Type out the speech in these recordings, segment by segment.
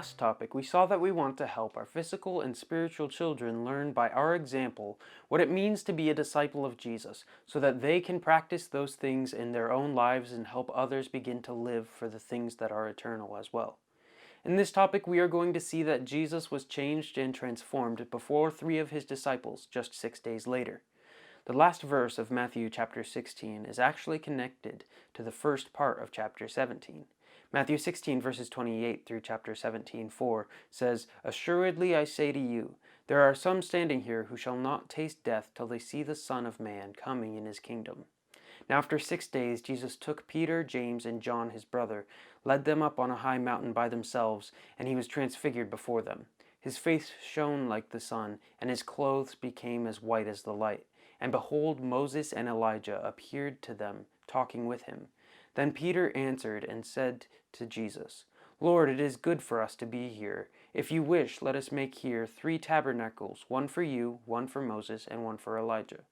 last topic, we saw that we want to help our physical and spiritual children learn by our example what it means to be a disciple of Jesus, so that they can practice those things in their own lives and help others begin to live for the things that are eternal as well. In this topic, we are going to see that Jesus was changed and transformed before 3 of his disciples just 6 days later. The last verse of Matthew chapter 16 is actually connected to the first part of chapter 17. Matthew 16 verses 28 through chapter 17:4 says, "Assuredly I say to you, there are some standing here who shall not taste death till they see the Son of Man coming in his kingdom." Now after 6 days Jesus took Peter, James, and John his brother, led them up on a high mountain by themselves, and he was transfigured before them. His face shone like the sun, and his clothes became as white as the light. And behold, Moses and Elijah appeared to them, talking with him. Then Peter answered and said to Jesus, "Lord, it is good for us to be here. If you wish, let us make here 3 tabernacles, one for you, one for Moses, and one for Elijah."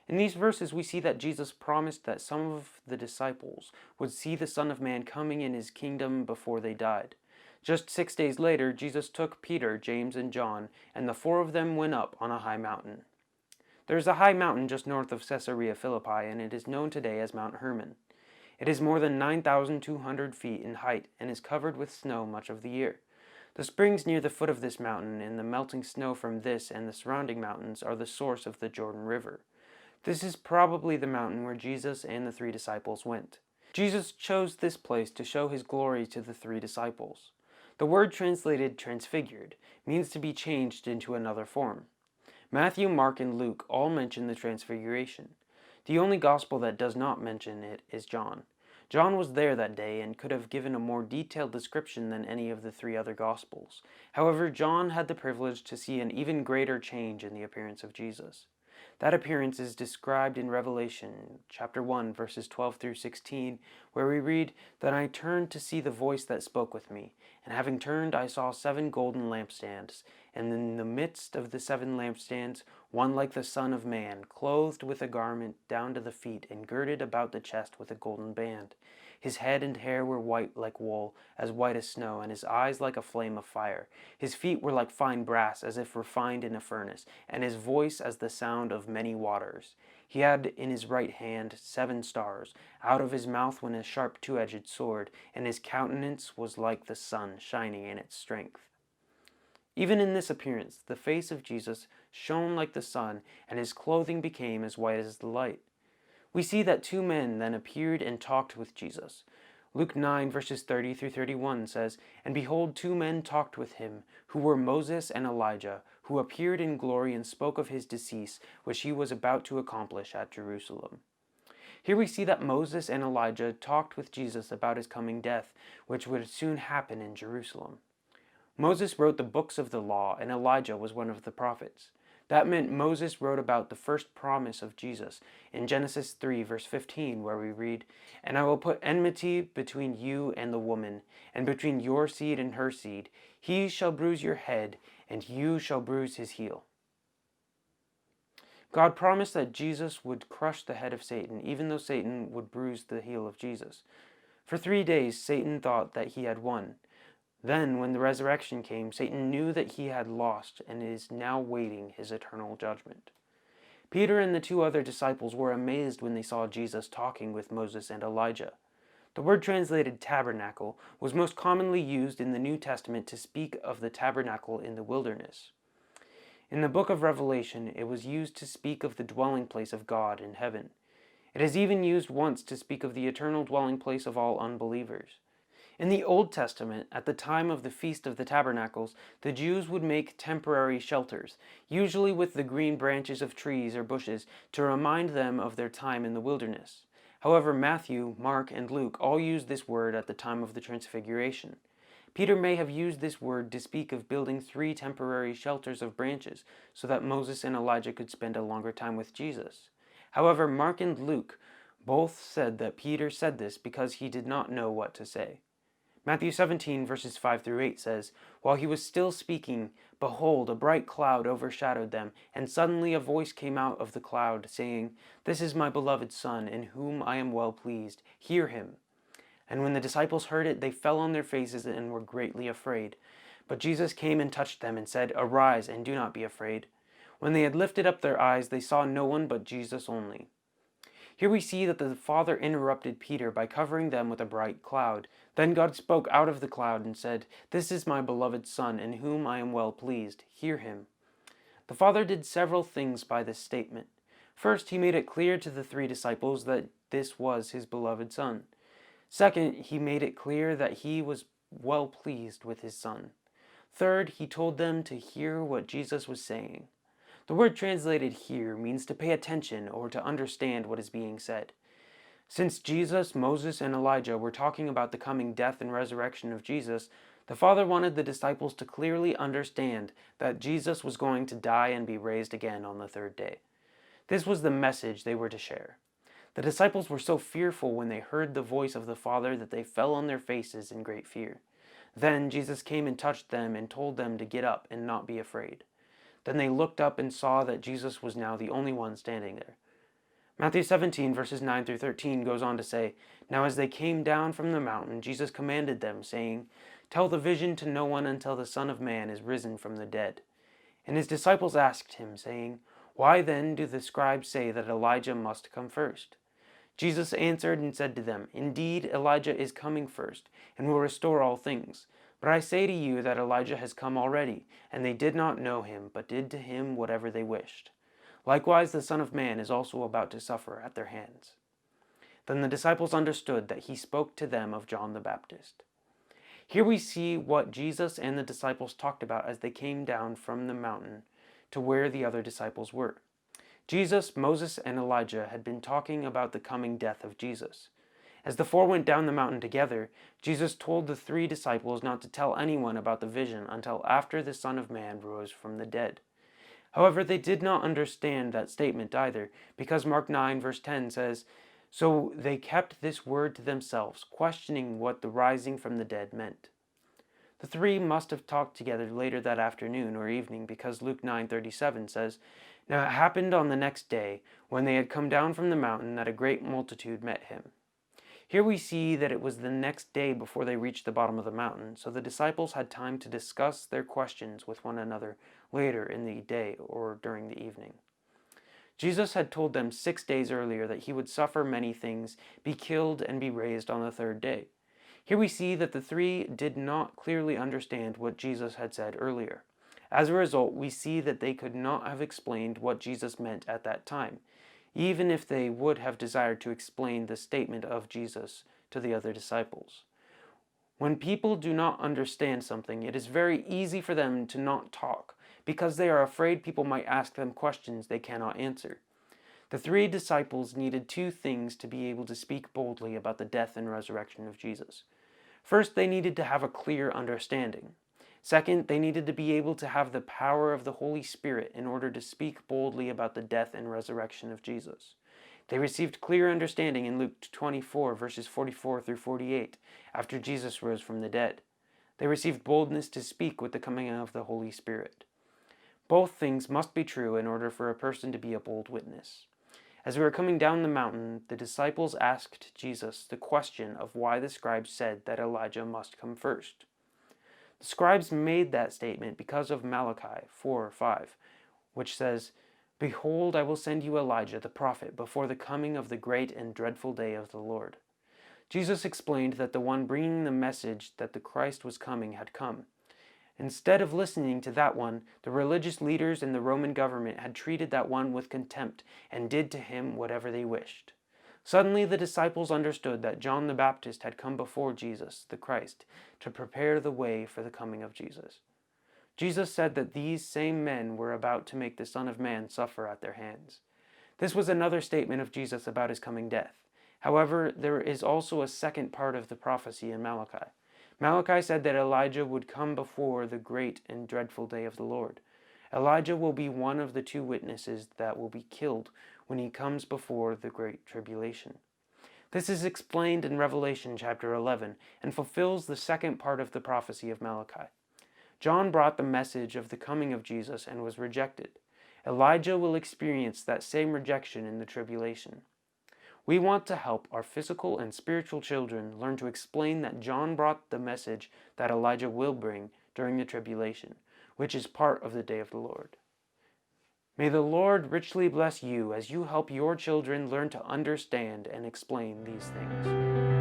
In these verses, we see that Jesus promised that some of the disciples would see the Son of Man coming in his kingdom before they died. Just 6 days later, Jesus took Peter, James, and John, and the 4 of them went up on a high mountain. There is a high mountain just north of Caesarea Philippi, and it is known today as Mount Hermon. It is more than 9,200 feet in height and is covered with snow much of the year. The springs near the foot of this mountain and the melting snow from this and the surrounding mountains are the source of the Jordan River. This is probably the mountain where Jesus and the 3 disciples went. Jesus chose this place to show his glory to the 3 disciples. The word translated transfigured means to be changed into another form. Matthew, Mark, and Luke all mention the transfiguration. The only gospel that does not mention it is John. John was there that day and could have given a more detailed description than any of the 3 other gospels. However, John had the privilege to see an even greater change in the appearance of Jesus. That appearance is described in Revelation chapter 1 verses 12 through 16, where we read, "Then I turned to see the voice that spoke with me, and having turned I saw 7 golden lampstands, and in the midst of the 7 lampstands one like the Son of Man, clothed with a garment down to the feet and girded about the chest with a golden band. His head and hair were white like wool, as white as snow, and his eyes like a flame of fire. His feet were like fine brass, as if refined in a furnace, and his voice as the sound of many waters. He had in his right hand 7 stars. Out of his mouth went a sharp 2-edged sword, and his countenance was like the sun shining in its strength." Even in this appearance, the face of Jesus shone like the sun, and his clothing became as white as the light. We see that 2 men then appeared and talked with Jesus. Luke 9 verses 30 through 31 says, "And behold, 2 men talked with him, who were Moses and Elijah, who appeared in glory and spoke of his decease, which he was about to accomplish at Jerusalem." Here we see that Moses and Elijah talked with Jesus about his coming death, which would soon happen in Jerusalem. Moses wrote the books of the law, and Elijah was one of the prophets. That meant Moses wrote about the first promise of Jesus in Genesis 3 verse 15, where we read, "And I will put enmity between you and the woman, and between your seed and her seed. He shall bruise your head, and you shall bruise his heel." God promised that Jesus would crush the head of Satan, even though Satan would bruise the heel of Jesus. For 3 days, Satan thought that he had won. Then, when the resurrection came, Satan knew that he had lost and is now waiting his eternal judgment. Peter and the 2 other disciples were amazed when they saw Jesus talking with Moses and Elijah. The word translated tabernacle was most commonly used in the New Testament to speak of the tabernacle in the wilderness. In the book of Revelation, it was used to speak of the dwelling place of God in heaven. It is even used once to speak of the eternal dwelling place of all unbelievers. In the Old Testament, at the time of the Feast of the Tabernacles, the Jews would make temporary shelters, usually with the green branches of trees or bushes, to remind them of their time in the wilderness. However, Matthew, Mark, and Luke all used this word at the time of the Transfiguration. Peter may have used this word to speak of building 3 temporary shelters of branches so that Moses and Elijah could spend a longer time with Jesus. However, Mark and Luke both said that Peter said this because he did not know what to say. Matthew 17 verses 5 through 8 says, "While he was still speaking, behold, a bright cloud overshadowed them, and suddenly a voice came out of the cloud, saying, 'This is my beloved Son, in whom I am well pleased. Hear him.' And when the disciples heard it, they fell on their faces and were greatly afraid. But Jesus came and touched them and said, "Arise, and do not be afraid." When they had lifted up their eyes, they saw no one but Jesus only. Here we see that the Father interrupted Peter by covering them with a bright cloud. Then God spoke out of the cloud and said, "This is my beloved Son, in whom I am well pleased. Hear him." The Father did several things by this statement. First, he made it clear to the 3 disciples that this was his beloved Son. Second, he made it clear that he was well pleased with his Son. Third, he told them to hear what Jesus was saying. The word translated "hear" means to pay attention or to understand what is being said. Since Jesus, Moses, and Elijah were talking about the coming death and resurrection of Jesus, the Father wanted the disciples to clearly understand that Jesus was going to die and be raised again on the 3rd day. This was the message they were to share. The disciples were so fearful when they heard the voice of the Father that they fell on their faces in great fear. Then Jesus came and touched them and told them to get up and not be afraid. Then they looked up and saw that Jesus was now the only one standing there. Matthew 17, verses 9 through 13 goes on to say, "Now as they came down from the mountain, Jesus commanded them, saying, 'Tell the vision to no one until the Son of Man is risen from the dead.' And his disciples asked him, saying, 'Why then do the scribes say that Elijah must come first?' Jesus answered and said to them, 'Indeed, Elijah is coming first, and will restore all things. But I say to you that Elijah has come already, and they did not know him, but did to him whatever they wished. Likewise, the Son of Man is also about to suffer at their hands.' Then the disciples understood that he spoke to them of John the Baptist." Here we see what Jesus and the disciples talked about as they came down from the mountain to where the other disciples were. Jesus, Moses, and Elijah had been talking about the coming death of Jesus. As the 4 went down the mountain together, Jesus told the 3 disciples not to tell anyone about the vision until after the Son of Man rose from the dead. However, they did not understand that statement either, because Mark 9, verse 10 says, "So they kept this word to themselves, questioning what the rising from the dead meant." The 3 must have talked together later that afternoon or evening, because Luke 9:37 says, "Now it happened on the next day, when they had come down from the mountain, that a great multitude met him." Here we see that it was the next day before they reached the bottom of the mountain, so the disciples had time to discuss their questions with one another later in the day or during the evening. Jesus had told them 6 days earlier that he would suffer many things, be killed, and be raised on the 3rd day. Here we see that the 3 did not clearly understand what Jesus had said earlier. As a result, we see that they could not have explained what Jesus meant at that time, even if they would have desired to explain the statement of Jesus to the other disciples. When people do not understand something, it is very easy for them to not talk, because they are afraid people might ask them questions they cannot answer. The 3 disciples needed 2 things to be able to speak boldly about the death and resurrection of Jesus. First, they needed to have a clear understanding. Second, they needed to be able to have the power of the Holy Spirit in order to speak boldly about the death and resurrection of Jesus. They received clear understanding in Luke 24, verses 44 through 48, after Jesus rose from the dead. They received boldness to speak with the coming of the Holy Spirit. Both things must be true in order for a person to be a bold witness. As we were coming down the mountain, the disciples asked Jesus the question of why the scribes said that Elijah must come first. The scribes made that statement because of Malachi 4:5, which says, "Behold, I will send you Elijah the prophet before the coming of the great and dreadful day of the Lord." Jesus explained that the one bringing the message that the Christ was coming had come. Instead of listening to that one, the religious leaders and the Roman government had treated that one with contempt and did to him whatever they wished. Suddenly the disciples understood that John the Baptist had come before Jesus, the Christ, to prepare the way for the coming of Jesus. Jesus said that these same men were about to make the Son of Man suffer at their hands. This was another statement of Jesus about his coming death. However, there is also a second part of the prophecy in Malachi. Malachi said that Elijah would come before the great and dreadful day of the Lord. Elijah will be one of the 2 witnesses that will be killed when he comes before the great tribulation. This is explained in Revelation chapter 11 and fulfills the second part of the prophecy of Malachi. John brought the message of the coming of Jesus and was rejected. Elijah will experience that same rejection in the tribulation. We want to help our physical and spiritual children learn to explain that John brought the message that Elijah will bring during the tribulation, which is part of the day of the Lord. May the Lord richly bless you as you help your children learn to understand and explain these things.